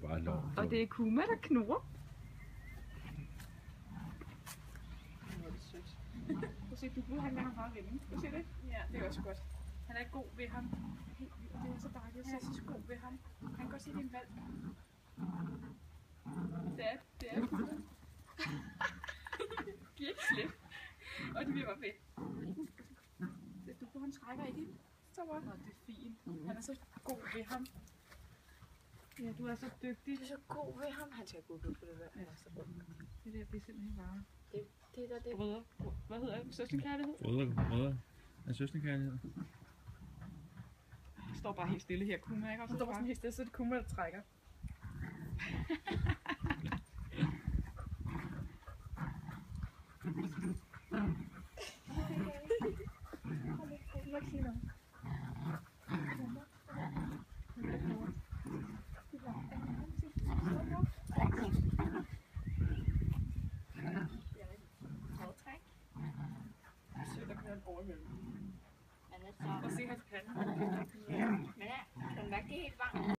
bare lov. Og det er Kuma, der knurrer. Du se, du han lader meget vinde. Du ser det? Ja, det er også godt. Han er god ved ham. Helt vildt. Det er så dejligt at se, så god ved ham. Han kan godt se, det er en valg. Det er Kuma. Giv ikke slip. Og det bliver bare ved. Du får han trækker ikke. Så var det er fint. Han er så god ved ham. Ja, du er så dygtig. Du er så god ved ham. Han skal gå ud på det der. Ja, så det der bliver simpelthen bare. Det der, det. Brødre. Hvad hedder det? Søsterkærlighed? Brødre. Er søsterkærlighed? Jeg står bare helt stille her. Kuma, ikke? Og så står bare sådan helt stille, så er det Kuma, der trækker. Sødt at køre en over imellem. Han er så. Og se hans pande. Men ja, den var ikke helt varm.